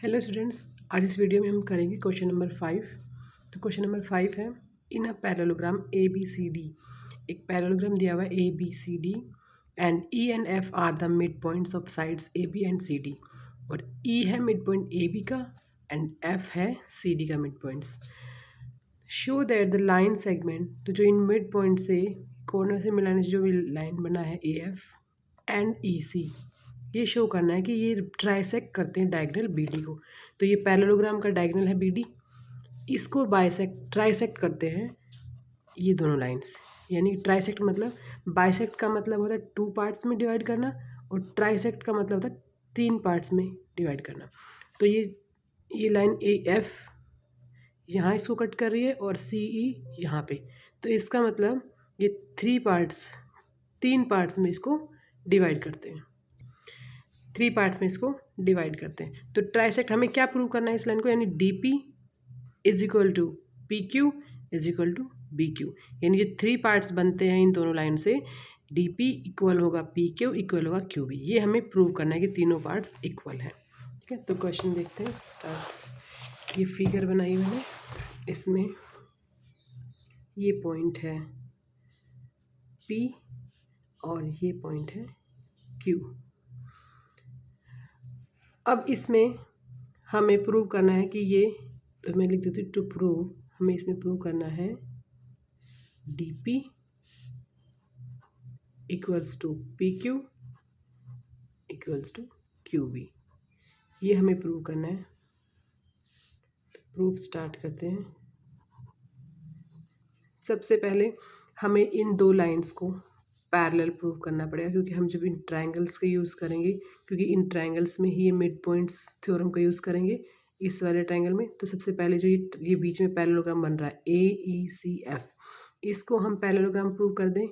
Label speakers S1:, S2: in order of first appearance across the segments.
S1: Hello students, आज इस video में हम करेंगे क्वेश्चन नंबर 5। तो क्वेश्चन नंबर 5 है, in a parallelogram A B C D. एक पैरेललोग्राम दिया हुआ है A B C D and E and F are the mid points of sides A B and C D. और E है mid point A B का and F है C D का mid points. Show that the line segment, तो जो इन mid point से corner से मिलाने से जो भी लाइन बना है ए एफ एंड ई सी, ये शो करना है कि ये ट्राइसेक्ट करते हैं डायगोनल बी डी को। तो ये पैरेललोग्राम का डायगोनल है बी डी, इसको ट्राइसेक्ट करते हैं ये दोनों लाइंस। यानी ट्राइसेक्ट मतलब, बाइसेक्ट का मतलब होता है 2 पार्ट्स में डिवाइड करना और ट्राइसेक्ट का मतलब होता है 3 पार्ट्स में डिवाइड करना। तो ये लाइन ए एफ यहाँ इसको कट कर रही है और सी ई यहाँ पे। तो इसका मतलब ये 3 पार्ट्स में इसको डिवाइड करते हैं, 3 पार्ट्स में इसको डिवाइड करते हैं। तो ट्राइसेक्ट हमें क्या प्रूव करना है इस लाइन को, यानी D P is equal to P Q is equal to B Q. यानी जो 3 पार्ट्स बनते हैं इन दोनों लाइन से, डी पी इक्वल होगा पी क्यू इक्वल होगा क्यू बी। ये हमें प्रूव करना है कि तीनों पार्ट्स इक्वल हैं। ठीक है, तो क्वेश्चन देखते हैं, स्टार्ट। ये फिगर बनाई मैंने, इसमें ये पॉइंट है पी और ये पॉइंट है क्यू। अब इसमें हमें प्रूव करना है कि ये, तो मैं लिख देती हूँ टू प्रूव, हमें इसमें प्रूव करना है D P equals to P Q equals to Q B. ये हमें प्रूव करना है। तो प्रूफ स्टार्ट करते हैं। सबसे पहले हमें इन दो लाइंस को पैरेलल प्रूव करना पड़ेगा, क्योंकि हम जब इन ट्रायंगल्स का यूज़ करेंगे, क्योंकि इन ट्रायंगल्स में ही ये मिड पॉइंट्स थ्योरम का यूज़ करेंगे इस वाले ट्रायंगल में। तो सबसे पहले जो ये बीच में पैरेललोग्राम बन रहा है ए ई सी एफ, इसको हम पैरेललोग्राम प्रूव कर दें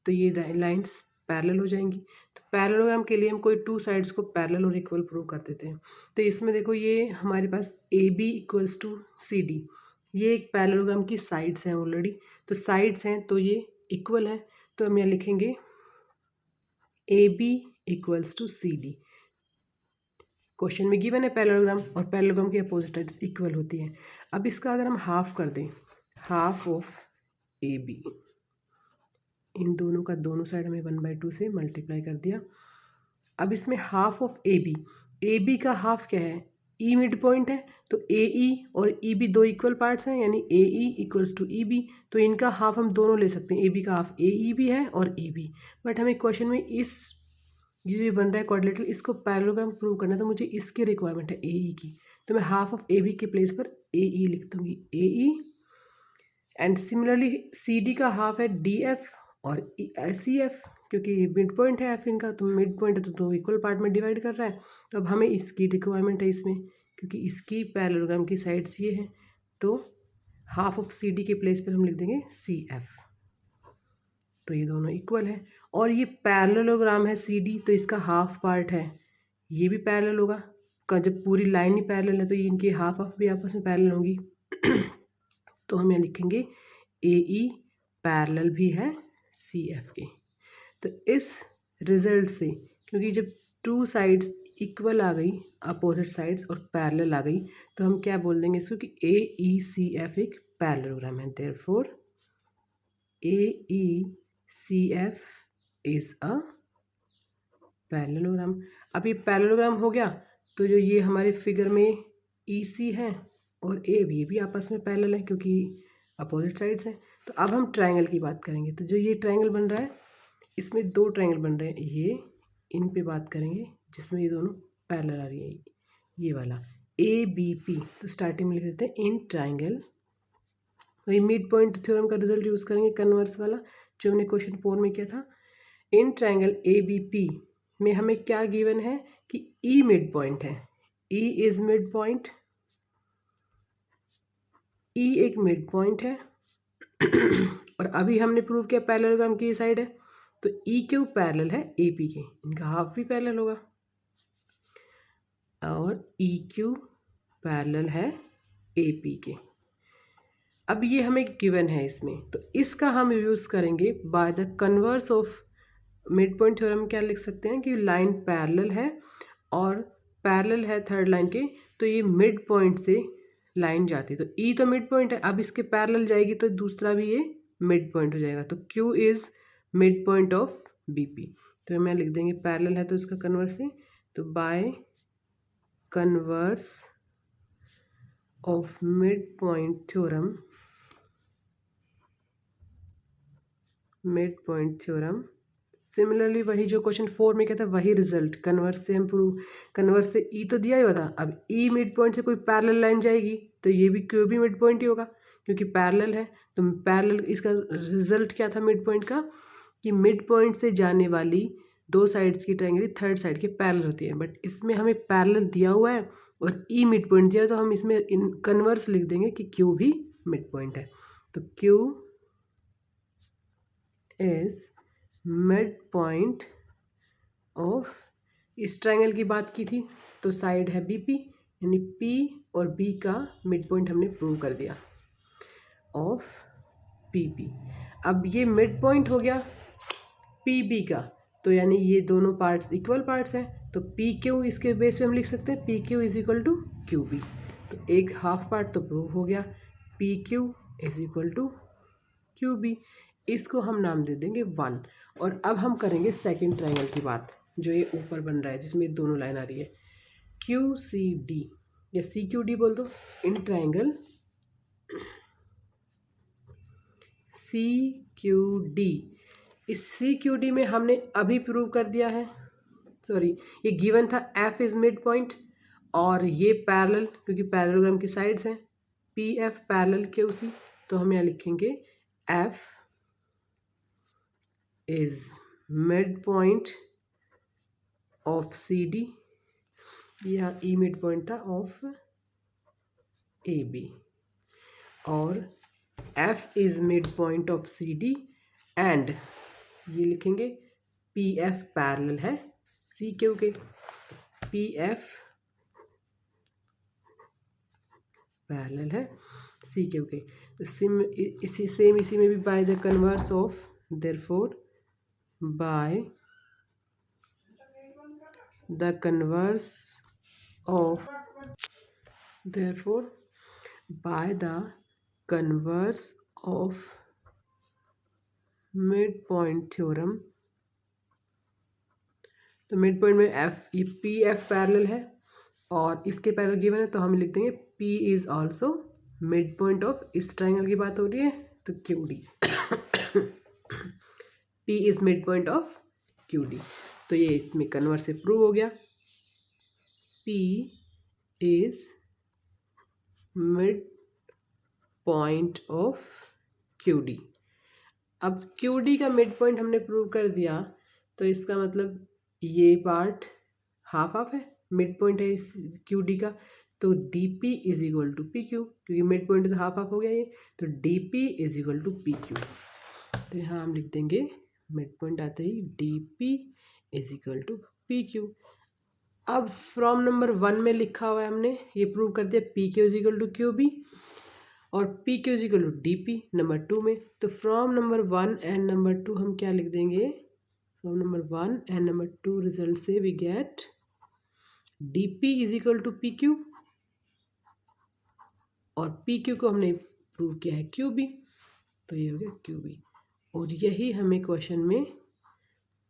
S1: तो ये लाइंस पैरेलल हो जाएंगी। तो पैरेललोग्राम के लिए हम कोई 2 साइड्स को पैरेलल और इक्वल प्रूव कर देते हैं। तो इसमें देखो, ये हमारे पास A B equals to C D, ये एक पैरेललोग्राम की साइड्स हैं ऑलरेडी। तो साइड्स हैं तो ये इक्वल है, तो हम यहाँ लिखेंगे A B equals to C D. Question में गिवन है पैरेललोग्राम, और पैरेललोग्राम की अपोजिट साइड्स इक्वल होती हैं। अब इसका अगर हम हाफ कर दें, हाफ ऑफ ए बी, इन दोनों का दोनों साइड हमें 1/2 से मल्टीप्लाई कर दिया। अब इसमें हाफ ऑफ ए बी का हाफ क्या है, ई मिड पॉइंट है, तो ए ई और ई बी दो इक्वल पार्ट्स हैं, यानी A E equals to E B. तो इनका हाफ हम दोनों ले सकते हैं, ए बी का हाफ ए ई भी है और ई बी। बट हमें क्वेश्चन में इस जो बन रहा है क्वाड्रिलेटरल, इसको पैरेललोग्राम प्रूव करना है, तो मुझे इसकी रिक्वायरमेंट है ए ई की। तो मैं हाफ ऑफ ए बी के प्लेस पर ए ई लिख दूँगी, ए ई। एंड सिमिलरली सी डी का हाफ है डी एफ और सी एफ, क्योंकि मिड पॉइंट है एफ इनका, तो मिड पॉइंट है तो दो इक्वल पार्ट में डिवाइड कर रहा है। तो अब हमें इसकी रिक्वायरमेंट है इसमें, क्योंकि इसकी पैरेललोग्राम की साइड्स ये हैं। तो हाफ ऑफ सी डी के प्लेस पर हम लिख देंगे सी एफ। तो ये दोनों इक्वल है, और ये पैरेललोग्राम है सी डी, तो इसका हाफ पार्ट है, ये भी पैरेलल होगा। जब पूरी लाइन ही पैरेलल है तो ये इनकी हाफ भी आपस में पैरेलल होंगी। तो हम यहाँ लिखेंगे ए ई पैरेलल भी है सी एफ के। तो इस रिजल्ट से, क्योंकि जब 2 साइड्स इक्वल आ गई, अपोजिट साइड्स और पैरेलल आ गई, तो हम क्या बोल देंगे इसको कि ए ई सी एफ एक पैरेललोग्राम है। Therefore A E C F is a parallelogram. अब ये पैरेललोग्राम हो गया, तो जो ये हमारे फिगर में ई सी है और ए भी आपस में पैरेलल है, क्योंकि अपोजिट साइड्स हैं। तो अब हम ट्रायंगल की बात करेंगे। तो जो ये ट्रायंगल बन रहा है, इसमें 2 ट्रायंगल बन रहे हैं, ये इन पे बात करेंगे जिसमें ये दोनों पैरेलल आ रही है, ये वाला ए बी पी। तो स्टार्टिंग में लिख देते हैं इन ट्रायंगल, वही मिड पॉइंट थ्योरम का रिजल्ट यूज़ करेंगे, कन्वर्स वाला जो हमने क्वेश्चन 4 में किया था। In triangle A B P में हमें क्या गिवन है कि ई मिड पॉइंट है, ई इज मिड पॉइंट, ई एक मिड पॉइंट है। और अभी हमने प्रूव किया पैरेललोग्राम की साइड है, तो ई क्यू पैरेलल है ए पी के, इनका हाफ भी पैरेलल होगा, और ई क्यू पैरेलल है ए पी के। अब ये हमें गिवन है इसमें, तो इसका हम यूज़ करेंगे bye the converse of mid point theorem. क्या लिख सकते हैं कि लाइन पैरेलल है और पैरेलल है थर्ड लाइन के, तो ये मिड पॉइंट से लाइन जाती है, तो ई तो मिड पॉइंट है, अब इसके पैरेलल जाएगी तो दूसरा भी ये मिड पॉइंट हो जाएगा, तो Q is mid point of B P. तो हम यहाँ लिख देंगे पैरेलल है तो इसका कन्वर्स है, तो by converse of mid point theorem, mid point theorem, similarly वही जो क्वेश्चन 4 में कहता है वही रिजल्ट, कन्वर्स से हम प्रूव, कन्वर्स से ई तो दिया ही हुआ था, अब ई मिड पॉइंट से कोई पैरेलल लाइन जाएगी तो ये भी क्यू भी मिड पॉइंट ही होगा क्योंकि पैरेलल है। तो पैरेलल इसका रिजल्ट क्या था मिड पॉइंट का, कि मिड पॉइंट से जाने वाली दो साइड्स की ट्रायंगल थर्ड साइड के पैरेलल होती है, बट इसमें हमें पैरेलल दिया हुआ है और ई मिड पॉइंट दिया है, तो हम इसमें इन कन्वर्स लिख देंगे कि क्यू भी मिड पॉइंट है। तो Q is mid point of, इस ट्रायंगल की बात की थी तो साइड है बी पी, यानी पी और बी का मिड पॉइंट हमने प्रूव कर दिया ऑफ पी पी। अब ये मिड पॉइंट हो गया पी बी का, तो यानी ये दोनों पार्ट्स इक्वल पार्ट्स हैं, तो पी क्यू इसके बेस पे हम लिख सकते हैं P Q is equal to Q B. तो एक हाफ पार्ट तो प्रूव हो गया, P Q is equal to Q B, इसको हम नाम दे देंगे 1। और अब हम करेंगे सेकंड ट्रायंगल की बात, जो ये ऊपर बन रहा है जिसमें दोनों लाइन आ रही है, क्यू सी डी या सी क्यू डी बोल दो, in triangle C Q D, इस सी क्यू डी में हमने अभी प्रूव कर दिया है, सॉरी ये गिवन था एफ इज मिड पॉइंट और ये पैरेलल, क्योंकि पैरेललोग्राम की साइड्स हैं, P F parallel Q C, तो हम यहाँ लिखेंगे F is mid point of C D, यह ई मिड पॉइंट था ऑफ ए बी, और F is mid point of C D and ये लिखेंगे पी एफ पैरेलल है सी क्यू के, पी एफ पैरेलल है सी क्यू के, इसी में भी by the converse of, therefore by the converse of, therefore by the converse of mid point theorem, तो मिड पॉइंट में एफ, ये पी एफ पैरेलल है और इसके पैरेलल गिवन है, तो हम लिख देंगे P is also mid point of, इस ट्रायंगल की बात हो रही है तो Q D, P is mid point of Q D, तो ये इसमें कन्वर्स से प्रूव हो गया, P is mid point of Q D. अब क्यू डी का मिड पॉइंट हमने प्रूव कर दिया, तो इसका मतलब ये पार्ट हाफ हाफ है, मिड पॉइंट है इस क्यू डी का, तो D P is equal to P Q, क्योंकि मिड पॉइंट तो हाफ हाफ हो गया ये, तो D P is equal to P Q. तो यहाँ हम लिख देंगे मिड पॉइंट आते ही D P is equal to P Q. अब फ्रॉम नंबर 1 में लिखा हुआ है हमने, ये प्रूव कर दिया P Q is equal to Q B और P Q is equal to D P number 2 में, तो फ्रॉम नंबर 1 एंड नंबर 2 हम क्या लिख देंगे, from number 1 and number 2 result से we get D P is equal to P Q और P Q को हमने प्रूव किया है क्यू बी, तो ये हो गया क्यू बी, और यही हमें क्वेश्चन में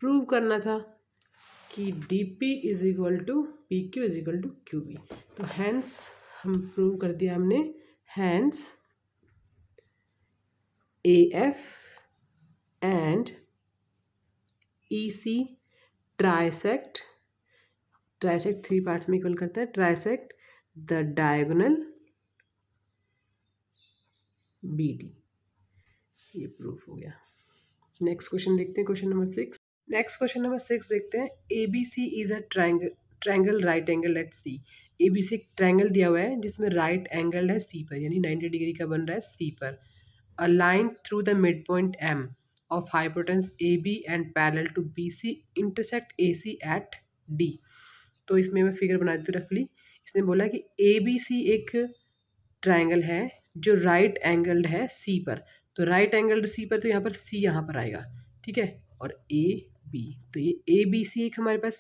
S1: प्रूव करना था कि D P is equal to P Q is equal to Q B. तो हैंस हम प्रूव कर दिया हमने, hence A F and E C trisect, trisect 3 parts में इक्वल करता है, trisect the diagonal B D, ये प्रूफ हो गया। नेक्स्ट क्वेश्चन देखते हैं, question number 6। Next question number 6 देखते हैं, A B C is a triangle right angle at C, A B सी एक ट्रायंगल दिया हुआ है जिसमें राइट एंगल है सी पर, यानी 90 डिग्री का बन रहा है सी पर, a line through the mid point M of hypotenuse A B and parallel to B C intersect A C at D. तो इसमें मैं फिगर बना देती हूँ रफली, इसने बोला कि ए बी सी एक ट्रायंगल है जो राइट एंगल्ड है सी पर, तो राइट एंगल्ड सी पर, तो यहाँ पर सी यहाँ पर आएगा, ठीक है, और ए बी, तो ये ए बी सी एक हमारे पास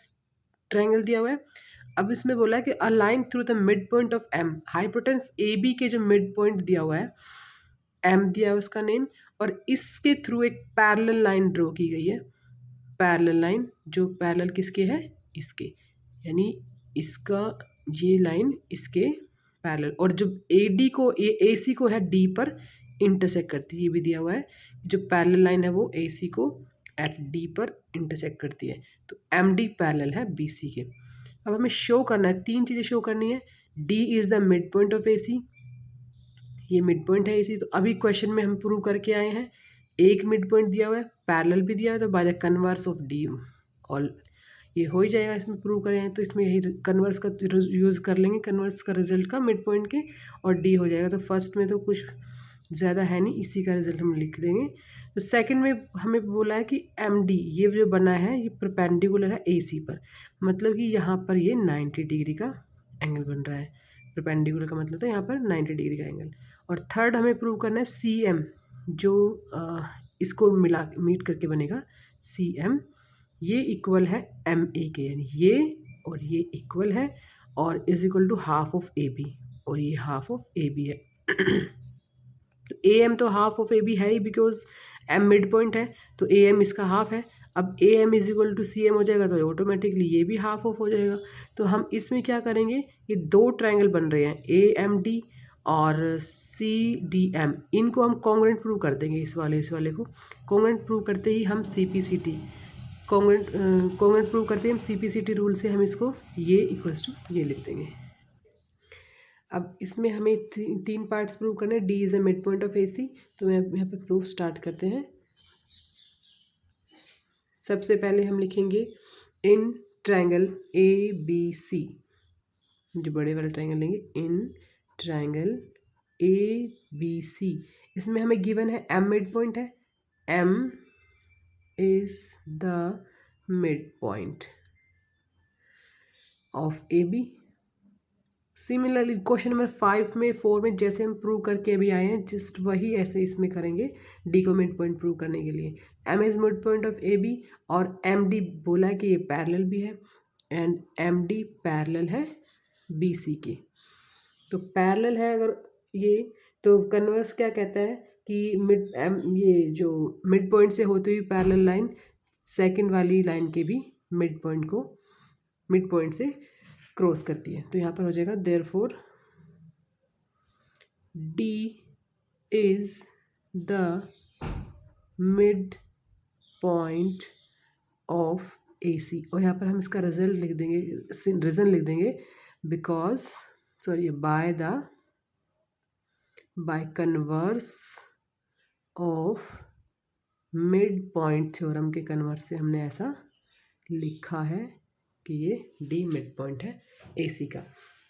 S1: ट्रायंगल दिया हुआ है, अब इसमें बोला है कि a line through the mid point of M, hypotenuse A B के जो मिड पॉइंट दिया हुआ है, एम दिया है उसका नेम, और इसके थ्रू एक पैरेलल लाइन ड्रॉ की गई है, पैरेलल लाइन जो पैरेलल किसके है, इसके, यानी इसका ये लाइन इसके पैरेलल, और जो ए डी को ए सी को है डी पर इंटरसेक्ट करती है, ये भी दिया हुआ है, जो पैरेलल लाइन है वो ए सी को एट डी पर इंटरसेक्ट करती है, तो एम डी पैरेलल है बी सी के। अब हमें शो करना है, तीन चीज़ें शो करनी है, D is the mid point of A C, ये मिड पॉइंट है इसी, तो अभी क्वेश्चन में हम प्रूव करके आए हैं, एक मिड पॉइंट दिया हुआ है, पैरेलल भी दिया हुआ है, तो bye the converse of D, और ये हो ही जाएगा, इसमें प्रूव करें हैं तो इसमें यही कन्वर्स का यूज़ कर लेंगे, कन्वर्स का रिजल्ट का मिड पॉइंट के, और डी हो जाएगा। तो फर्स्ट में तो कुछ ज़्यादा है नहीं, इसी का रिजल्ट हम लिख देंगे। तो सेकंड में हमें बोला है कि एम डी ये जो बना है ये परपेंडिकुलर है ए सी पर, मतलब कि यहाँ पर ये 90 डिग्री का एंगल बन रहा है, परपेंडिकुलर का मतलब तो यहाँ पर 90 डिग्री का एंगल। और थर्ड हमें प्रूव करना है सी एम, जो इसको मीट करके बनेगा सी एम, ये इक्वल है एम ए के, यानी ये और ये इक्वल है, और is equal to half of A B, और ये हाफ ऑफ ए बी है। तो ए एम तो हाफ ऑफ ए बी है ही, बिकॉज एम मिड पॉइंट है, तो ए एम इसका हाफ है। अब A M is equal to C M हो जाएगा, तो ऑटोमेटिकली ये भी हाफ ऑफ हो जाएगा। तो हम इसमें क्या करेंगे, ये दो ट्रायंगल बन रहे हैं ए एम डी और सी डी एम, इनको हम कॉन्ग्रुएंट प्रूव कर देंगे, इस वाले को कॉन्ग्रुएंट प्रूव करते ही हम C P C T congruent prove करते हैं हम C P C T rule से, हम इसको ये इक्वल्स टू ये लिख देंगे। अब इसमें हमें तीन पार्ट्स प्रूव करने हैं, D is a mid point of A C, तो मैं यहाँ पे प्रूफ स्टार्ट करते हैं। सबसे पहले हम लिखेंगे इन ट्रायंगल ए बी सी, जो बड़े वाला ट्रायंगल लेंगे, इन ट्रायंगल ए बी सी, इसमें हमें गिवन है एम मिड पॉइंट है, M is the mid point of A B. Similarly question number 5 में 4 में जैसे हम प्रूव करके अभी आए हैं, जस्ट वही ऐसे इसमें करेंगे डी को मिड पॉइंट प्रूव करने के लिए। M is mid point of A B, और एम डी बोला है कि ये पैरेलल भी है, एंड एम डी पैरेलल है बी सी के। तो पैरेलल है अगर ये, तो कन्वर्स क्या कहता है कि मिड एम, ये जो मिड पॉइंट से होती हुई पैरेलल लाइन सेकंड वाली लाइन के भी मिड पॉइंट को मिड पॉइंट से क्रॉस करती है। तो यहाँ पर हो जाएगा therefore D is the mid point of A C, और यहाँ पर हम इसका रिजल्ट लिख देंगे, रीजन लिख देंगे, because sorry by converse of mid point theorem के कन्वर्स से हमने ऐसा लिखा है कि ये डी मिड पॉइंट है ए सी का।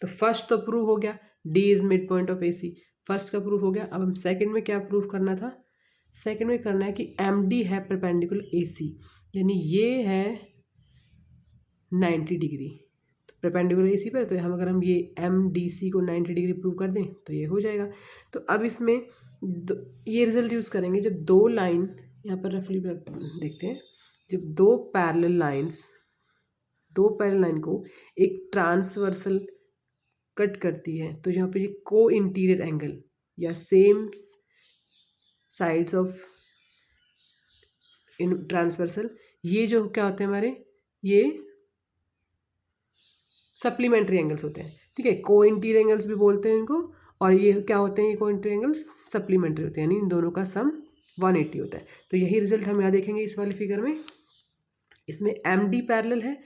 S1: तो फर्स्ट तो प्रूव हो गया, D is mid point of A C, first का प्रूव हो गया। अब हम सेकंड में क्या प्रूव करना था, सेकंड में करना है कि एम डी है परपेंडिकुलर ए सी, यानी ये है 90 डिग्री परपेंडिकुलर ए सी पर, तो हम अगर हम ये एम डी सी को 90 डिग्री प्रूव कर दें तो ये हो जाएगा। तो अब इसमें ये रिजल्ट यूज़ करेंगे, जब दो लाइन यहाँ पर रफली देखते हैं, जब दो पैरेलल लाइन को एक ट्रांसवर्सल कट करती है, तो यहाँ पे ये को इंटीरियर एंगल या same sides of in transversal, ये जो क्या होते हैं हमारे, ये सप्लीमेंट्री एंगल्स होते हैं, ठीक है, को इंटीरियर एंगल्स भी बोलते हैं इनको, और ये क्या होते हैं, ये को इंटीरियर एंगल्स सप्लीमेंट्री होते हैं, यानी इन दोनों का सम 180 होता है। तो यही रिजल्ट हम यहाँ देखेंगे इस वाले फिगर में। इसमें एम डी पैरेलल है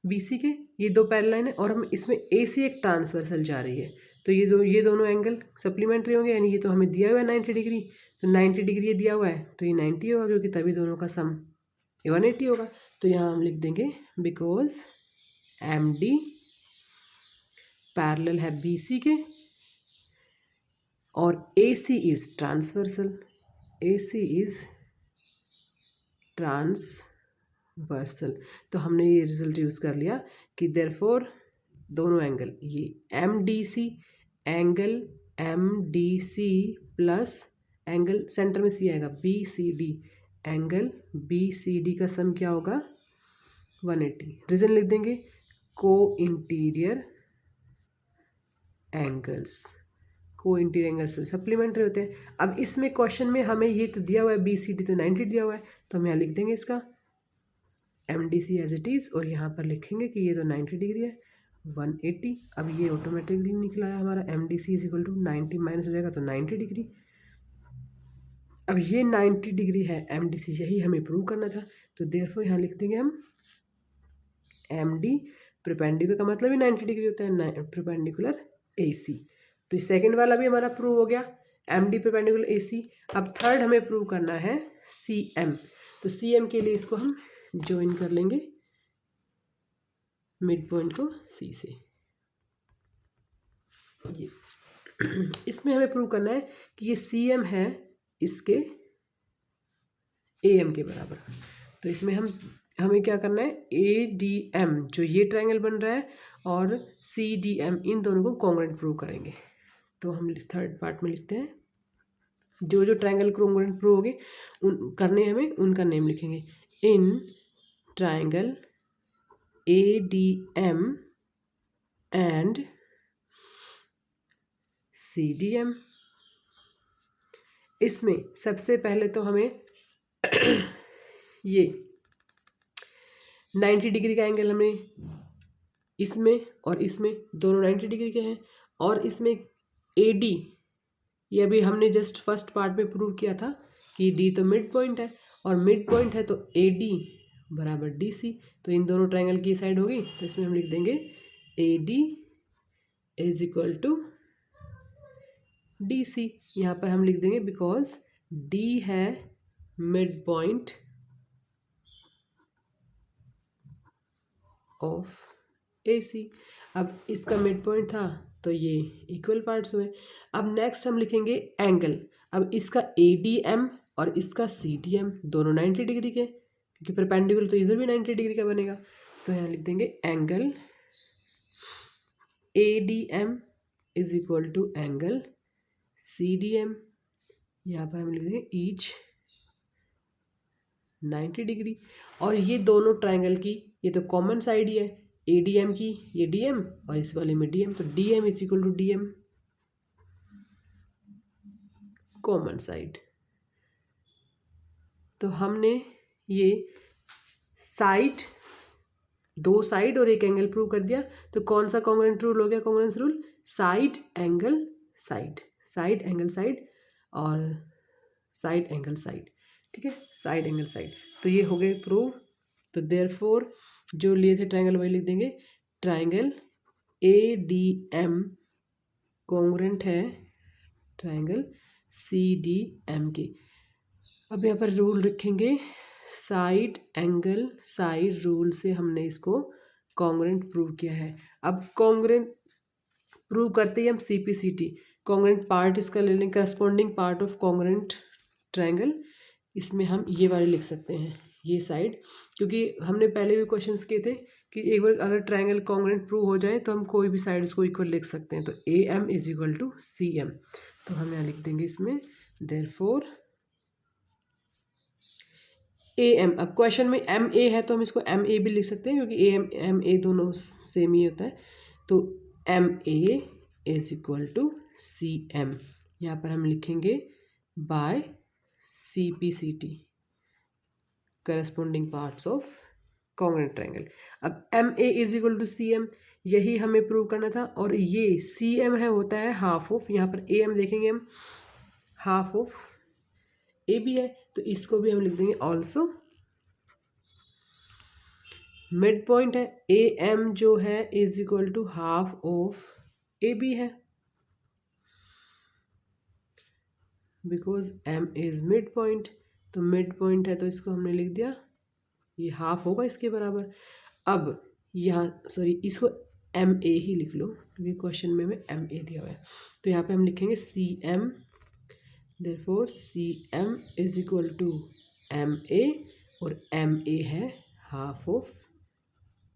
S1: बी सी के, ये दो पैरेलल लाइन है, और हम इसमें ए सी एक ट्रांसवर्सल जा रही है, तो ये दोनों एंगल सप्लीमेंट्री होंगे, यानी ये तो हमें दिया हुआ है 90 डिग्री, तो 90 डिग्री ये दिया हुआ है, तो ये 90 होगा, क्योंकि तभी दोनों का सम 180 होगा। तो यहाँ हम लिख देंगे बिकॉज एम डी पैरेलल है बी सी के, और A C is transversal, A C is transversal. तो हमने ये रिजल्ट यूज़ कर लिया कि देयरफॉर दोनों एंगल, ये M D C angle M D C plus angle center में सी आएगा B C D, angle B C D का सम क्या होगा 180। रीजन लिख देंगे, co-interior angles, co-interior angles supplementary होते हैं। अब इसमें क्वेश्चन में हमें ये तो दिया हुआ है BCD तो 90 दिया हुआ है, तो हम यहाँ लिख देंगे इसका MDC एज इट इज़, और यहाँ पर लिखेंगे कि ये तो 90 डिग्री है 180। अब ये ऑटोमेटिकली निकला है हमारा MDC is equal to 90 minus हो जाएगा तो 90 डिग्री। अब ये 90 डिग्री है MDC, यही हमें प्रूव करना था, तो देयरफॉर यहाँ लिख देंगे हम MD परपेंडिकुलर का मतलब ही 90 डिग्री होता है, परपेंडिकुलर AC। तो सेकंड वाला भी हमारा प्रूव हो गया, MD परपेंडिकुलर AC। अब थर्ड हमें प्रूव करना है CM, तो CM के लिए इसको हम ज्वाइन कर लेंगे मिड पॉइंट को C से। ये इसमें हमें प्रूव करना है कि ये CM है इसके AM के बराबर। तो इसमें हमें क्या करना है, ADM जो ये ट्रायंगल बन रहा है और CDM इन दोनों को कॉन्ग्रुएंट प्रूव करेंगे। तो हम थर्ड पार्ट में लिखते हैं जो जो ट्रायंगल कॉन्ग्रुएंट प्रूव होंगे उन करने हमें उनका नेम लिखेंगे। In triangle ADM and CDM, इसमें सबसे पहले तो हमें ये 90 डिग्री का एंगल हमें इसमें और इसमें दोनों 90 डिग्री के हैं, और इसमें AD ये अभी हमने जस्ट फर्स्ट पार्ट में प्रूव किया था कि D तो मिड पॉइंट है और मिड पॉइंट है तो AD बराबर DC, तो इन दोनों ट्रायंगल की साइड होगी, तो इसमें हम लिख देंगे AD is equal to DC। यहाँ पर हम लिख देंगे बिकॉज D है मिड पॉइंट ऑफ AC। अब इसका मिड पॉइंट था तो ये इक्वल पार्ट्स हुए। अब नेक्स्ट हम लिखेंगे एंगल। अब इसका ADM और इसका CDM दोनों 90 डिग्री के, क्योंकि परपेंडिकुलर तो इधर भी 90 डिग्री का बनेगा, तो यहाँ लिख देंगे angle ADM is equal to angle CDM। यहाँ पर हम लिख देंगे ईच 90 डिग्री। और ये दोनों ट्रायंगल की ये तो कॉमन साइड ही है, ADM की ये DM और इस वाले में DM, तो DM is equal to DM common side. तो हमने ये साइड, दो साइड और एक एंगल प्रूव कर दिया। तो कौन सा कॉन्ग्रुएंट रूल हो गया, congruence rule side angle side, side angle side और साइड एंगल साइड, ठीक है, साइड एंगल साइड। तो ये हो गए प्रूव। तो देयरफॉर जो लिए थे ट्रायंगल वही लिख देंगे, ट्रायंगल ADM कॉन्ग्रुएंट है ट्रायंगल CDM के। अब यहाँ पर रूल रखेंगे साइड एंगल साइड रूल से हमने इसको कॉन्ग्रुएंट प्रूव किया है। अब कॉन्ग्रुएंट प्रूव करते ही हम CPCT कॉन्ग्रुएंट पार्ट इसका ले लें, corresponding part of congruent triangle. इसमें हम ये वाले लिख सकते हैं ये साइड, क्योंकि हमने पहले भी क्वेश्चंस किए थे कि एक बार अगर ट्रायंगल कॉन्ग्रुएंट प्रूव हो जाए तो हम कोई भी साइड उसको इक्वल लिख सकते हैं। तो AM is equal to CM, तो हम यहाँ लिख देंगे इसमें देयरफॉर AM। अब क्वेश्चन में MA है तो हम इसको MA भी लिख सकते हैं, क्योंकि AM MA दोनों सेम ही होता है। तो MA is equal to CM, यहाँ पर हम लिखेंगे by CPCT corresponding parts of congruent triangle. अब MA is equal to CM यही हमें प्रूव करना था, और ये CM है होता है हाफ ऑफ, यहाँ पर AM देखेंगे हम हाफ ऑफ AB है, तो इसको भी हम लिख देंगे ऑल्सो मिड पॉइंट है AM जो है is equal to half of AB है, because M is mid point, तो मिड पॉइंट है तो इसको हमने लिख दिया ये हाफ होगा इसके बराबर। अब यहाँ सॉरी इसको MA ही लिख लो, क्योंकि क्वेश्चन में MA दिया हुआ है। तो यहाँ पे हम लिखेंगे CM, therefore CM is equal to MA, और MA है हाफ ऑफ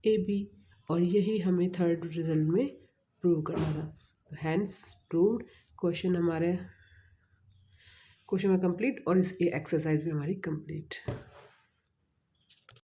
S1: AB, और यही हमें थर्ड रिजल्ट में प्रूव करना था। तो हैंस प्रूव्ड, क्वेश्चन में कंप्लीट और इस एक्सरसाइज भी हमारी कंप्लीट।